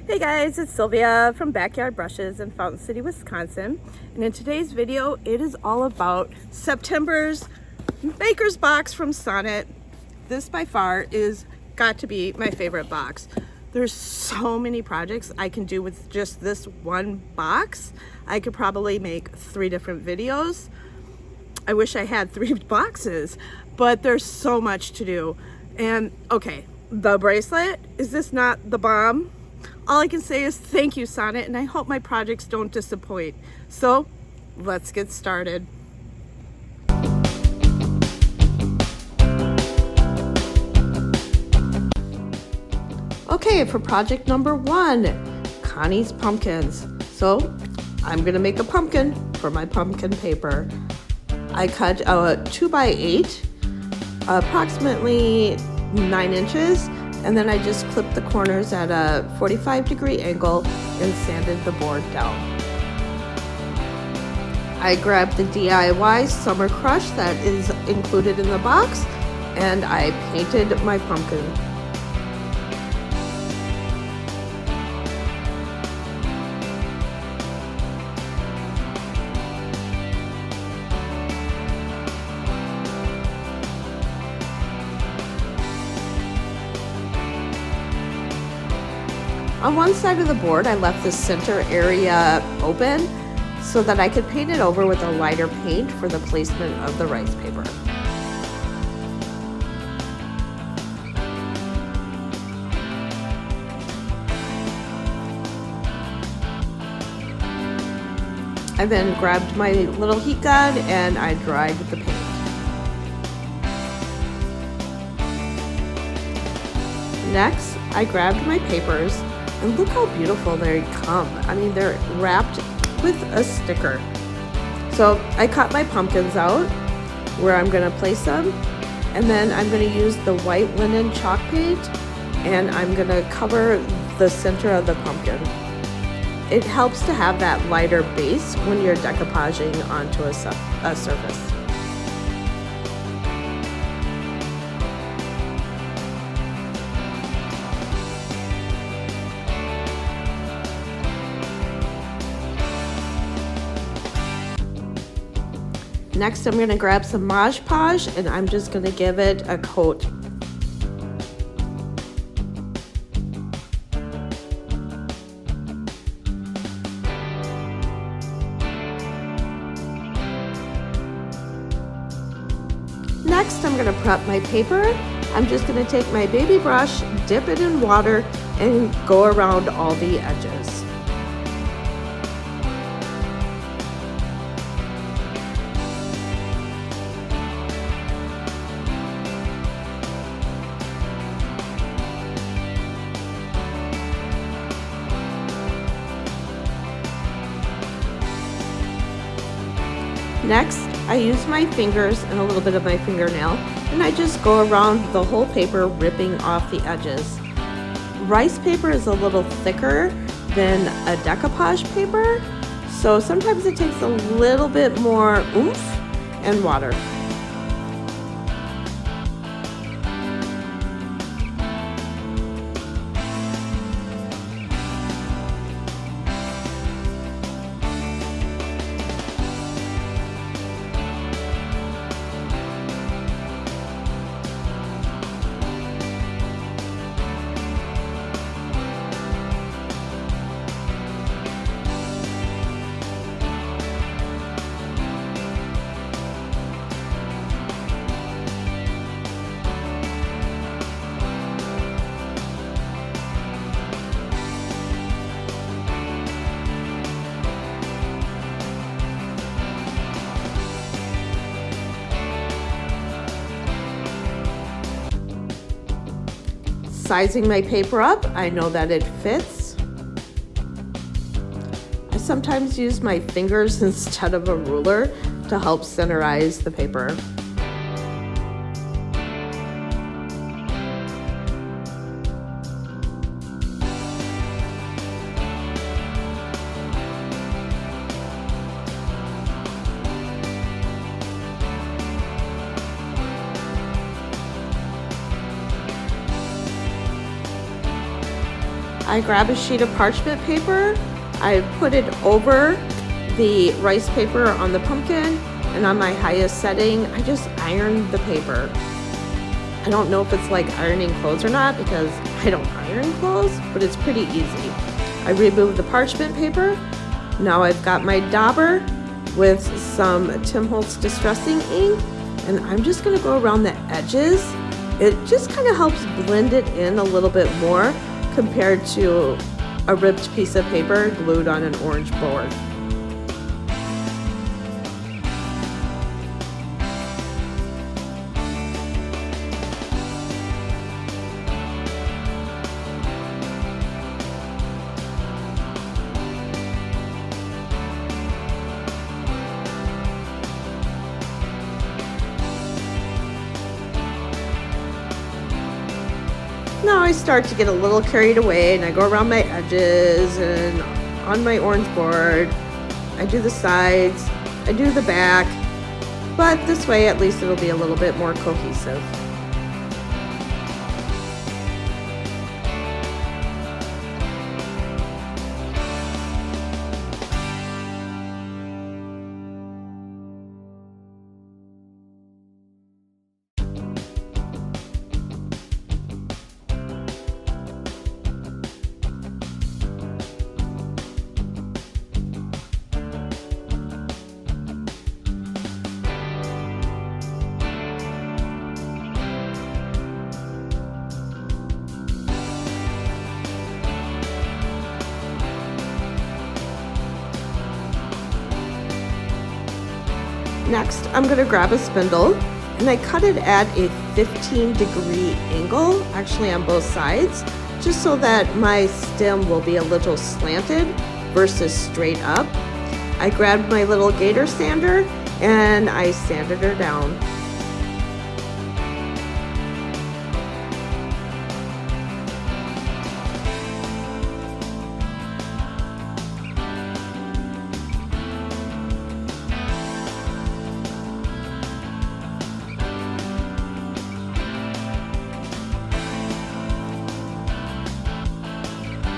Hey guys, it's Sylvia from Backyard Brushes in Fountain City, Wisconsin. And in today's video, it is all about September's Maker's Box from Sonnet. This by far is got to be my favorite box. There's so many projects I can do with just this one box. I could probably make 3 different videos. I wish I had 3 boxes, but there's so much to do. And okay, the bracelet, is this not the bomb? All I can say is thank you, Sonnet, and I hope my projects don't disappoint. So let's get started. Okay, for project number 1, Connie's pumpkins. So I'm gonna make a pumpkin for my pumpkin paper. I cut a 2x8, approximately 9 inches, and then I just clipped the corners at a 45-degree angle and sanded the board down. I grabbed the DIY Summer Crush that is included in the box, and I painted my pumpkin. On one side of the board, I left the center area open so that I could paint it over with a lighter paint for the placement of the rice paper. I then grabbed my little heat gun and I dried the paint. Next, I grabbed my papers, and look how beautiful they come. I mean, they're wrapped with a sticker. So I cut my pumpkins out where I'm gonna place them, and then I'm gonna use the white linen chalk paint, and I'm gonna cover the center of the pumpkin. It helps to have that lighter base when you're decoupaging onto a surface. Next, I'm going to grab some Mod Podge and I'm just going to give it a coat. Next, I'm going to prep my paper. I'm just going to take my baby brush, dip it in water, and go around all the edges. Next, I use my fingers and a little bit of my fingernail, and I just go around the whole paper, ripping off the edges. Rice paper is a little thicker than a decoupage paper, so sometimes it takes a little bit more oomph and water. Sizing my paper up, I know that it fits. I sometimes use my fingers instead of a ruler to help centerize the paper. I grab a sheet of parchment paper, I put it over the rice paper on the pumpkin, and on my highest setting, I just iron the paper. I don't know if it's like ironing clothes or not because I don't iron clothes, but it's pretty easy. I remove the parchment paper. Now I've got my dauber with some Tim Holtz Distressing ink, and I'm just gonna go around the edges. It just kind of helps blend it in a little bit more compared to a ripped piece of paper glued on an orange board. Now I start to get a little carried away and I go around my edges and on my orange board. I do the sides, I do the back, but this way at least it'll be a little bit more cohesive. Next, I'm going to grab a spindle and I cut it at a 15-degree angle, actually on both sides, just so that my stem will be a little slanted versus straight up. I grabbed my little gator sander and I sanded her down.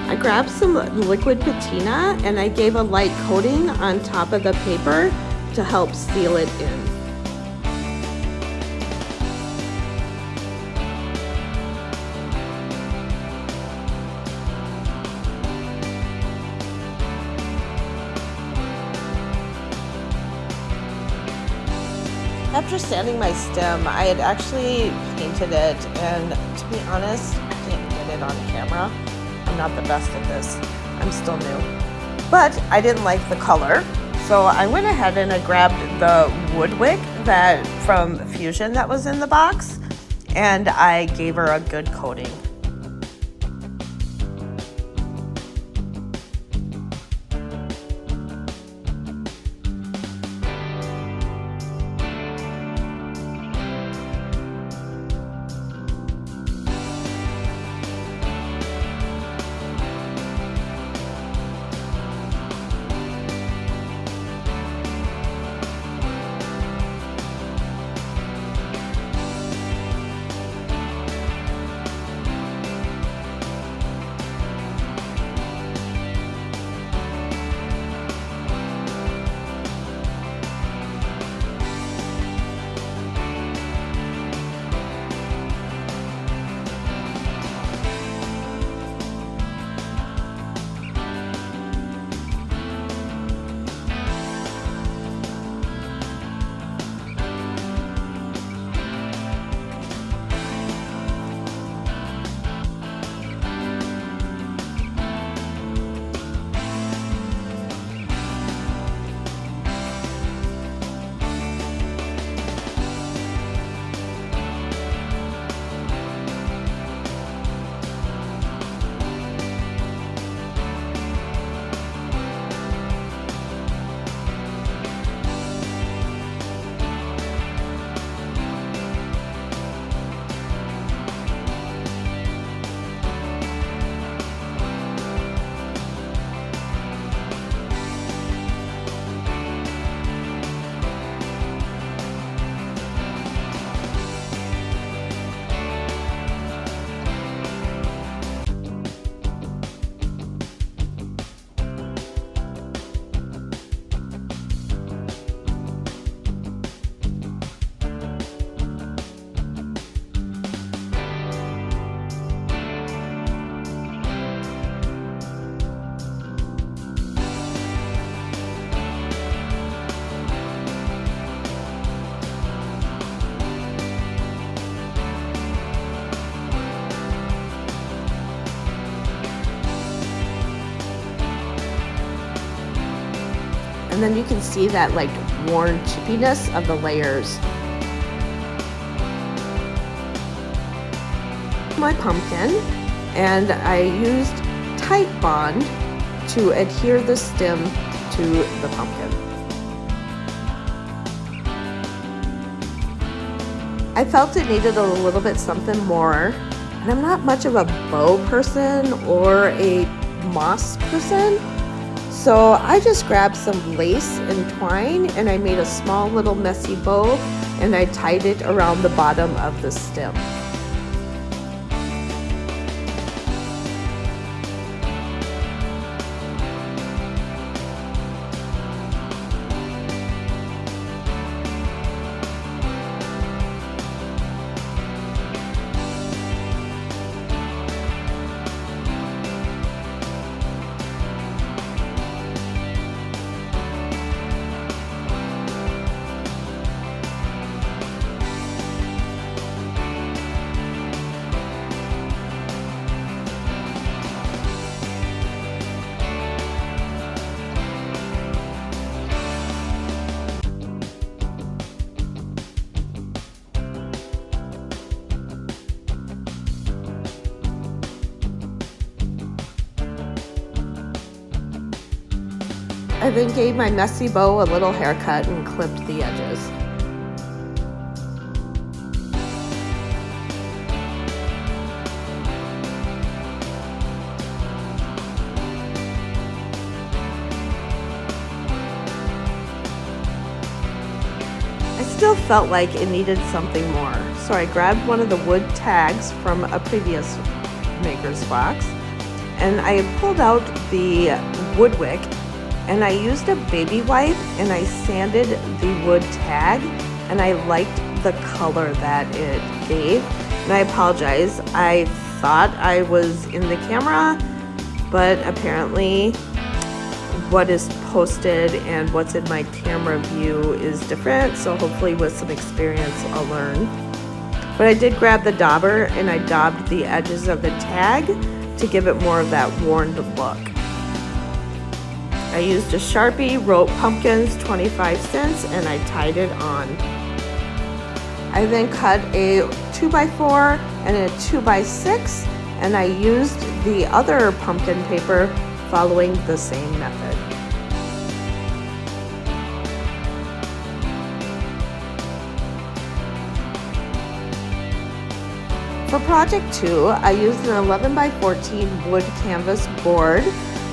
I grabbed some liquid patina and I gave a light coating on top of the paper to help seal it in. After sanding my stem, I had actually painted it, and to be honest, I can't get it on camera. I'm not the best at this. I'm still new. But I didn't like the color, so I went ahead and I grabbed the wood wick that from Fusion that was in the box, and I gave her a good coating. and then you can see that like worn chippiness of the layers. My pumpkin, and I used tight bond to adhere the stem to the pumpkin. I felt it needed a little bit something more, and I'm not much of a bow person or a moss person, so I just grabbed some lace and twine and I made a small little messy bow and I tied it around the bottom of the stem. I then gave my messy bow a little haircut and clipped the edges. I still felt like it needed something more, so I grabbed one of the wood tags from a previous maker's box, and I pulled out the wood wick, and I used a baby wipe and I sanded the wood tag, and I liked the color that it gave. And I apologize, I thought I was in the camera, but apparently what is posted and what's in my camera view is different, so hopefully with some experience I'll learn. But I did grab the dauber and I daubed the edges of the tag to give it more of that worn look. I used a Sharpie, wrote pumpkins 25 cents, and I tied it on. I then cut a 2x4 and a 2x6, and I used the other pumpkin paper following the same method. For project 2, I used an 11x14 wood canvas board.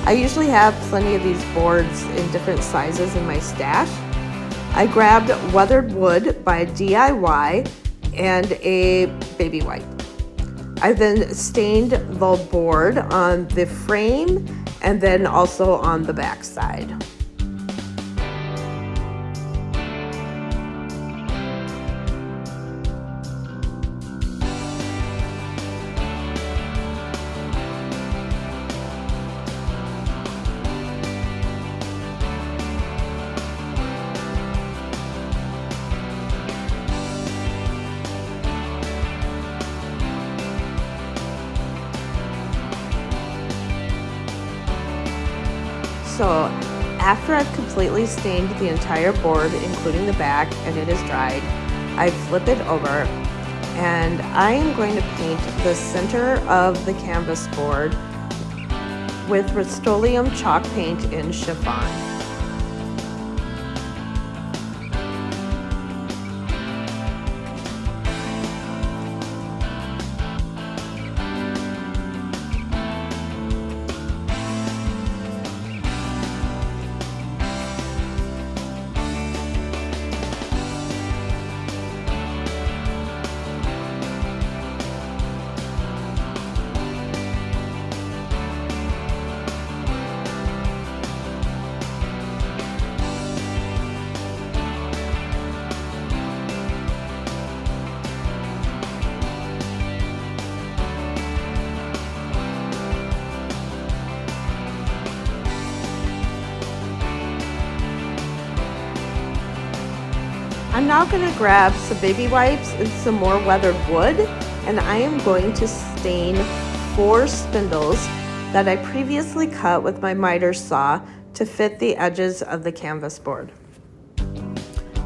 I usually have plenty of these boards in different sizes in my stash. I grabbed weathered wood by DIY and a baby wipe. I then stained the board on the frame and then also on the back side. So after I've completely stained the entire board, including the back, and it is dried, I flip it over and I am going to paint the center of the canvas board with Rust-Oleum chalk paint in chiffon. I'm now going to grab some baby wipes and some more weathered wood, and I am going to stain 4 spindles that I previously cut with my miter saw to fit the edges of the canvas board.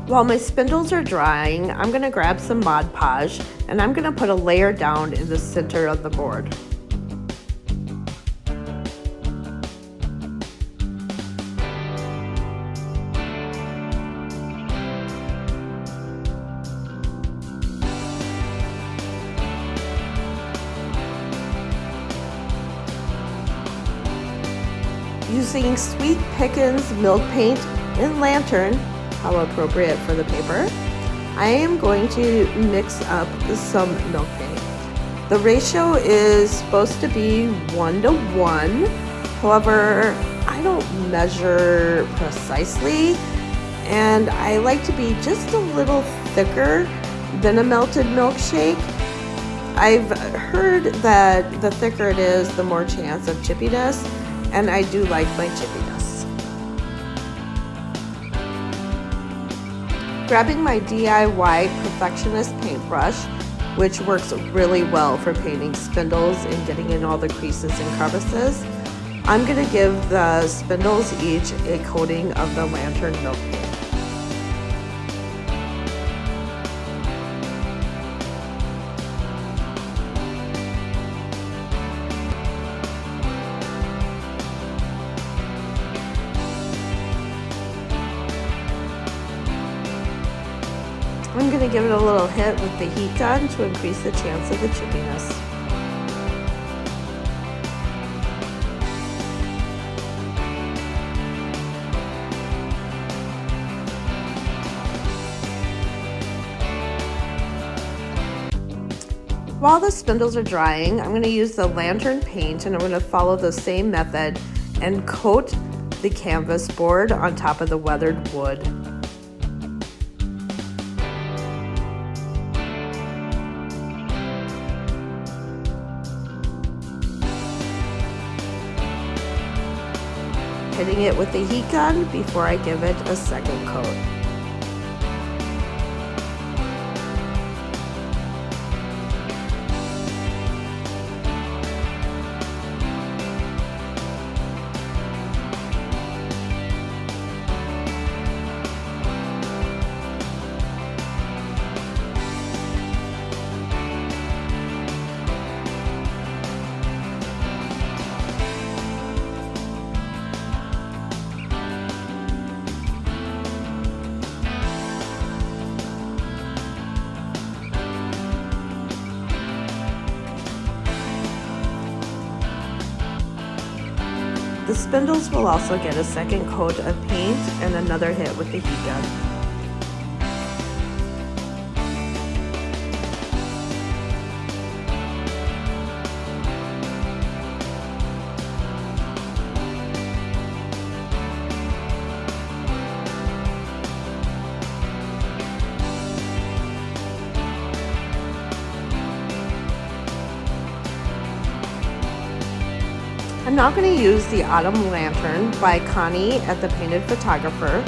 While my spindles are drying, I'm going to grab some Mod Podge and I'm going to put a layer down in the center of the board. Using Sweet Pickens Milk Paint in Lantern, how appropriate for the paper, I am going to mix up some milk paint. The ratio is supposed to be 1:1. However, I don't measure precisely, and I like to be just a little thicker than a melted milkshake. I've heard that the thicker it is, the more chance of chippiness, and I do like my chippiness. Grabbing my DIY Perfectionist paintbrush, which works really well for painting spindles and getting in all the creases and crevices, I'm going to give the spindles each a coating of the Lantern milk paint. I'm going to give it a little hit with the heat gun to increase the chance of the chippiness. While the spindles are drying, I'm going to use the Lantern paint and I'm going to follow the same method and coat the canvas board on top of the weathered wood. Hitting it with the heat gun before I give it a second coat. The spindles will also get a second coat of paint and another hit with the heat gun. I'm now going to use the Autumn Lantern by Connie at the Painted Photographer.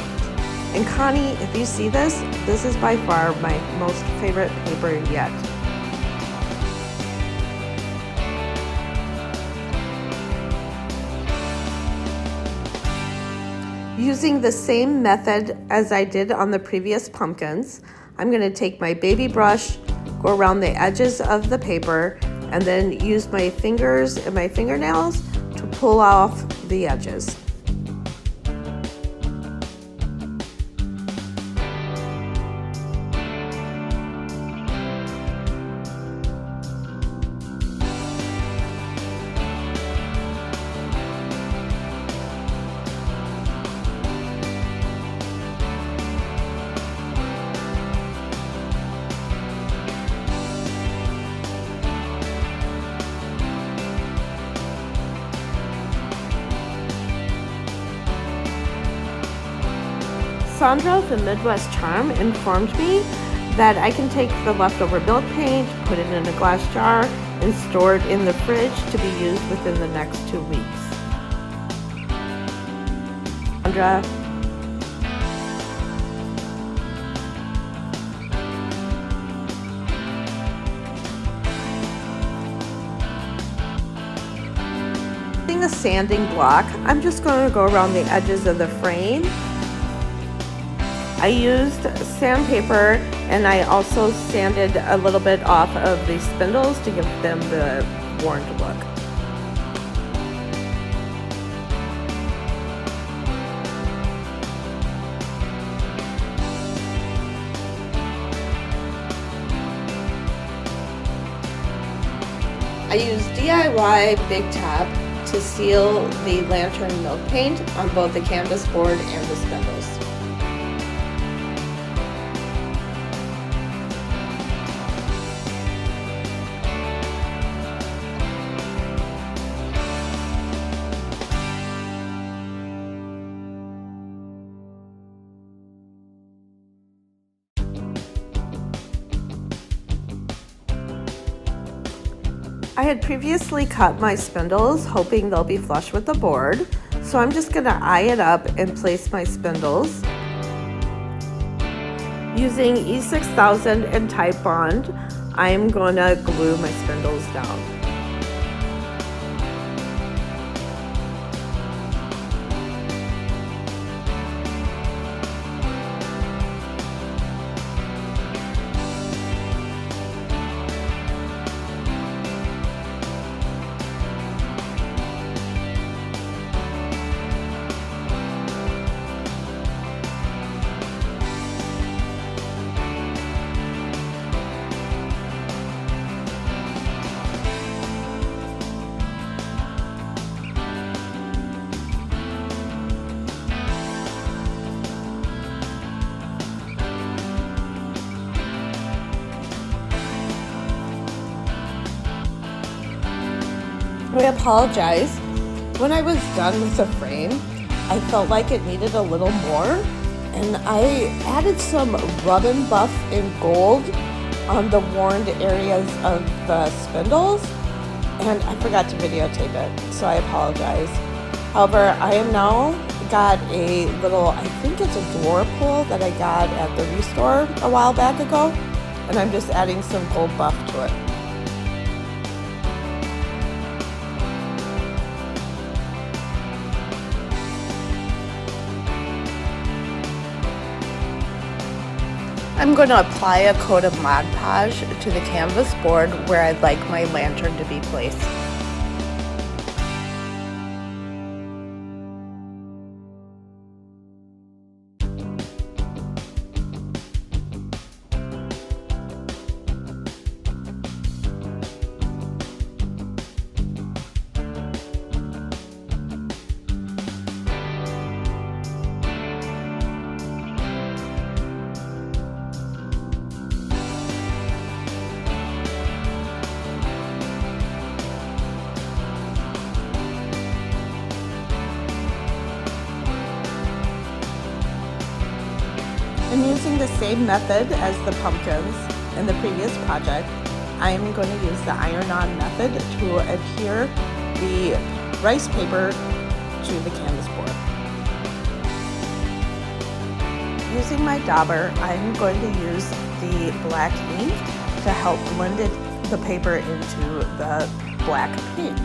And Connie, if you see this, this is by far my most favorite paper yet. Using the same method as I did on the previous pumpkins, I'm going to take my baby brush, go around the edges of the paper, and then use my fingers and my fingernails to pull off the edges. Sandra from Midwest Charm informed me that I can take the leftover milk paint, put it in a glass jar, and store it in the fridge to be used within the next 2 weeks. Sandra. using a sanding block, I'm just going to go around the edges of the frame. I used sandpaper and I also sanded a little bit off of the spindles to give them the worn look. I used DIY Big Top to seal the lantern milk paint on both the canvas board and the spindles. I had previously cut my spindles, hoping they'll be flush with the board, so I'm just going to eye it up and place my spindles. Using E6000 and Type Bond, I'm going to glue my spindles down. I apologize. When I was done with the frame, I felt like it needed a little more, and I added some rub and buff in gold on the worn areas of the spindles, and I forgot to videotape it, so I apologize. However, I am now got a little, I think it's a drawer pull that I got at the Restore a while back ago, and I'm just adding some gold buff to it. I'm going to apply a coat of Mod Podge to the canvas board where I'd like my lantern to be placed. I'm using the same method as the pumpkins in the previous project. I'm going to use the iron-on method to adhere the rice paper to the canvas board. Using my dauber, I'm going to use the black ink to help blend the paper into the black paint.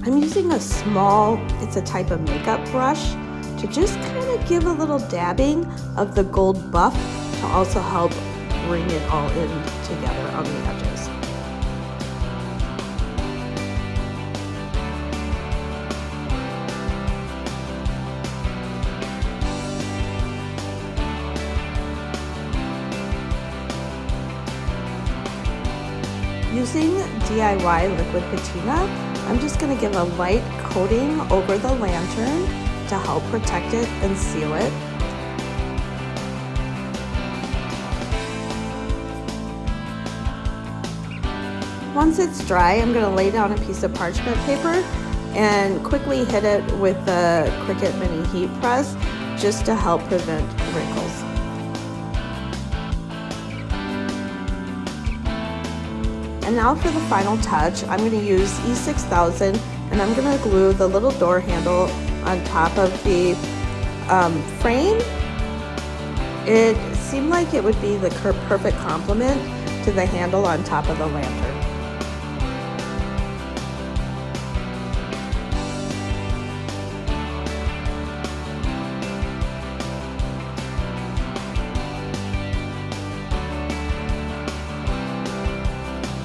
I'm using a small, it's a type of makeup brush, to just kind of give a little dabbing of the gold buff to also help bring it all in together on the edges. Using DIY liquid patina, I'm just going to give a light coating over the lantern to help protect it and seal it. Once it's dry, I'm going to lay down a piece of parchment paper and quickly hit it with the Cricut Mini Heat Press just to help prevent wrinkles. And now for the final touch, I'm going to use E6000 and I'm going to glue the little door handle on top of the frame. It seemed like it would be the perfect complement to the handle on top of the lantern.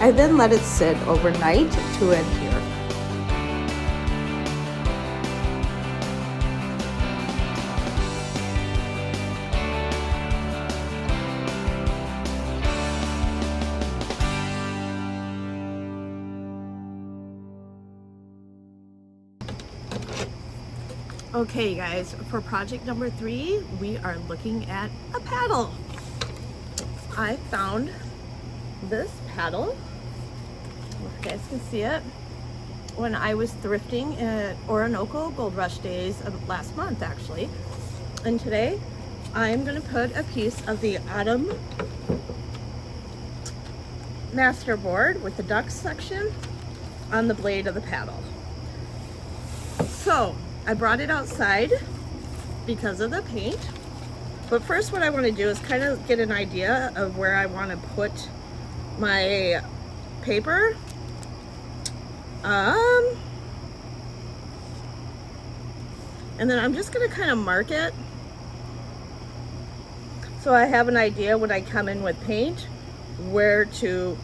I then let it sit overnight to adhere. Okay guys, for project number 3, we are looking at a paddle. I found this paddle, if you guys can see it, when I was thrifting at Orinoco Gold Rush days of last month actually. And today I'm going to put a piece of the Autumn masterboard with the duck section on the blade of the paddle. So I brought it outside because of the paint, but first what I want to do is kind of get an idea of where I want to put my paper. And then I'm just going to kind of mark it so I have an idea when I come in with paint where to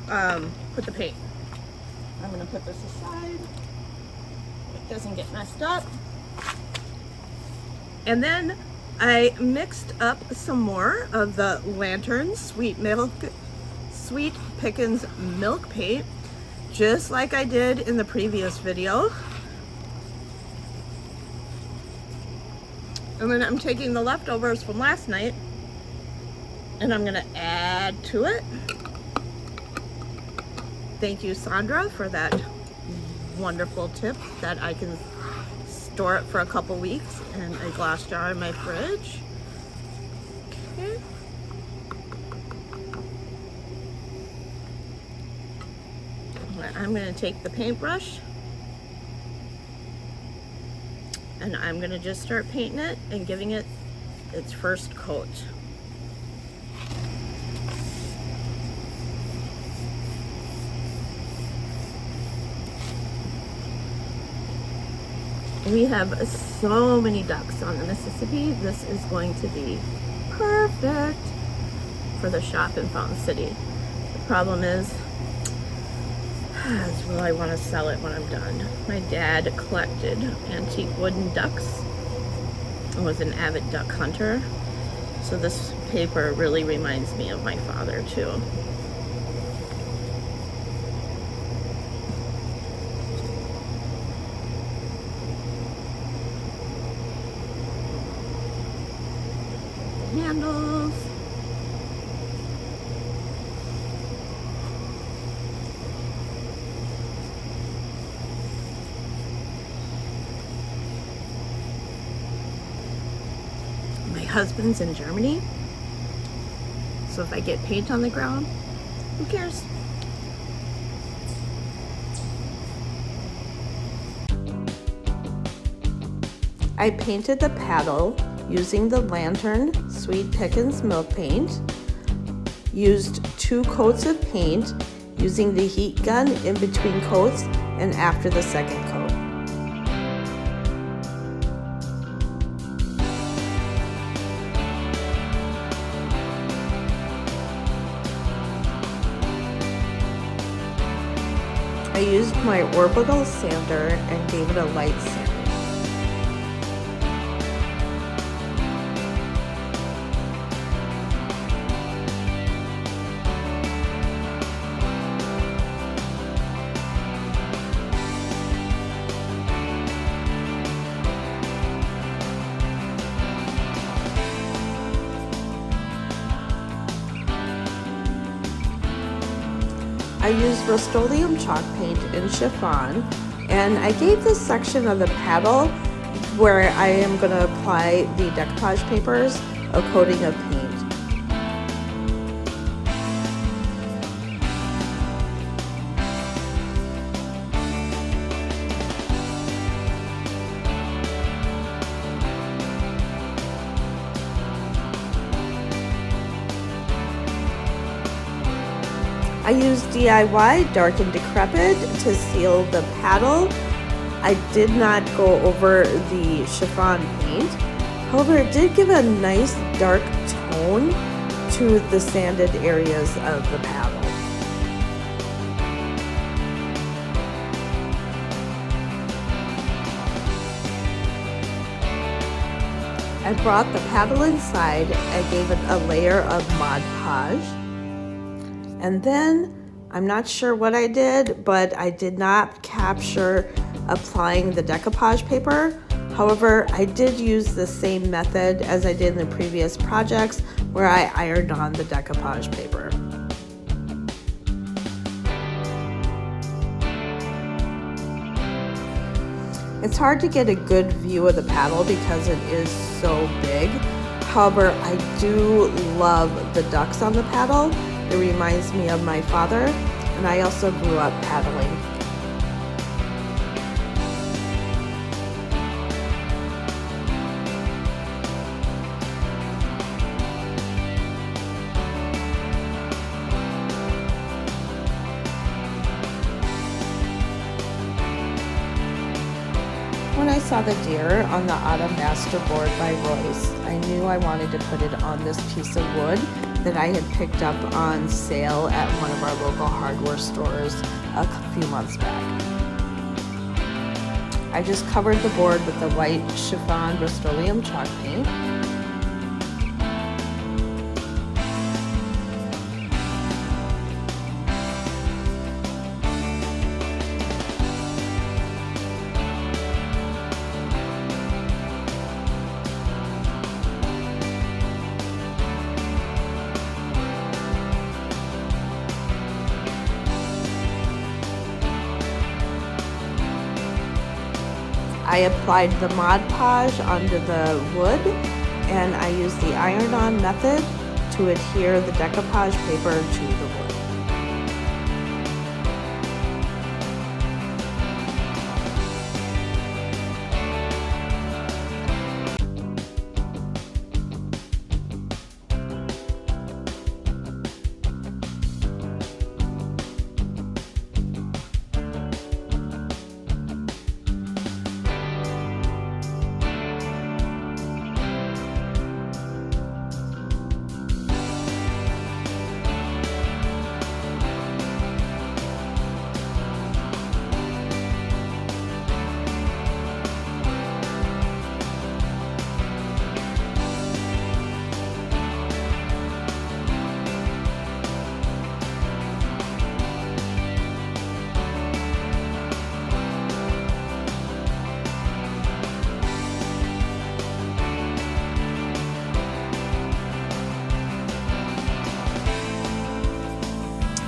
put the paint. I'm going to put this aside so it doesn't get messed up. And then I mixed up some more of the Lantern Sweet Pickens Milk Paint, just like I did in the previous video. And then I'm taking the leftovers from last night and I'm gonna add to it. Thank you, Sandra, for that wonderful tip that I can store it for a couple weeks in a glass jar in my fridge. Okay. I'm going to take the paintbrush and I'm going to just start painting it and giving it its first coat. We have so many ducks on the Mississippi. This is going to be perfect for the shop in Fountain City. The problem is will I want to sell it when I'm done? My dad collected antique wooden ducks and was an avid duck hunter. So this paper really reminds me of my father too. Handles. My husband's in Germany, so if I get paint on the ground, who cares? I painted the paddle using the Lantern Sweet Pickens Milk Paint, used 2 coats of paint using the heat gun in between coats and after the second coat. I used my orbital sander and gave it a light sand. I used Rust-Oleum chalk paint in chiffon, and I gave this section of the paddle where I am going to apply the decoupage papers a coating of paint. I used DIY Dark and Decrepit to seal the paddle. I did not go over the chiffon paint. However, it did give a nice dark tone to the sanded areas of the paddle. I brought the paddle inside. I gave it a layer of Mod Podge. And then, I'm not sure what I did, but I did not capture applying the decoupage paper. However, I did use the same method as I did in the previous projects where I ironed on the decoupage paper. It's hard to get a good view of the paddle because it is so big. However, I do love the ducks on the paddle. It reminds me of my father, and I also grew up paddling. When I saw the deer on the Autumn Master board by Royce, I knew I wanted to put it on this piece of wood that I had picked up on sale at one of our local hardware stores a few months back. I just covered the board with the white chiffon Rust-Oleum chalk paint. I applied the Mod Podge onto the wood, and I used the iron-on method to adhere the decoupage paper to the wood.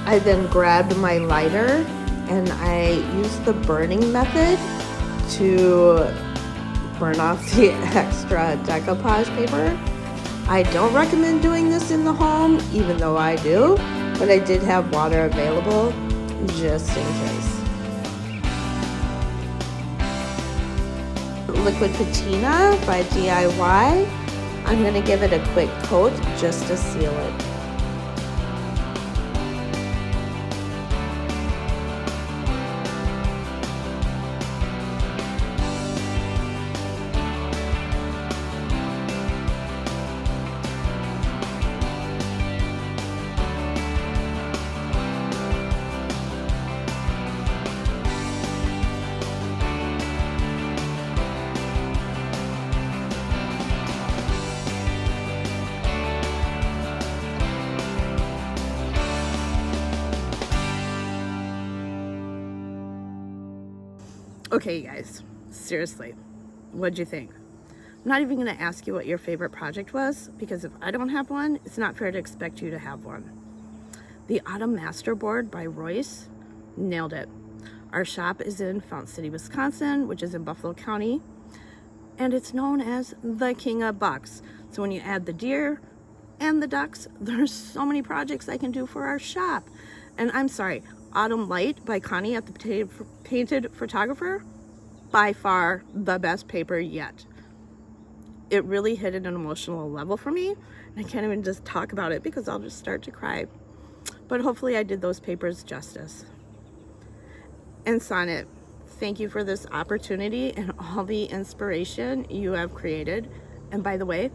I then grabbed my lighter and I used the burning method to burn off the extra decoupage paper. I don't recommend doing this in the home, even though I do, but I did have water available just in case. Liquid Patina by DIY. I'm going to give it a quick coat just to seal it. Okay, you guys, seriously, what'd you think? I'm not even going to ask you what your favorite project was, because if I don't have one, it's not fair to expect you to have one. The Autumn Masterboard by Royce, nailed it. Our shop is in Fountain City, Wisconsin, which is in Buffalo County, and it's known as the King of Bucks. So when you add the deer and the ducks, there's so many projects I can do for our shop. And I'm sorry, Autumn Light by Connie at the Painted Photographer, by far the best paper yet. It really hit at an emotional level for me. I can't even just talk about it because I'll just start to cry. But hopefully I did those papers justice. And Sonnet, thank you for this opportunity and all the inspiration you have created. And by the way,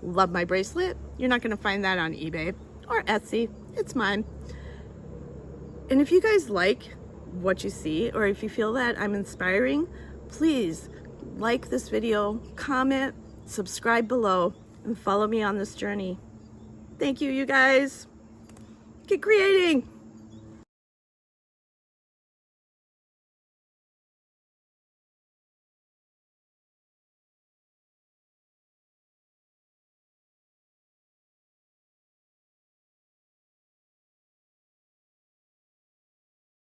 love my bracelet. You're not going to find that on eBay or Etsy. It's mine. And if you guys like what you see, or if you feel that I'm inspiring, please like this video, comment, subscribe below, and follow me on this journey. Thank you, you guys. Get creating.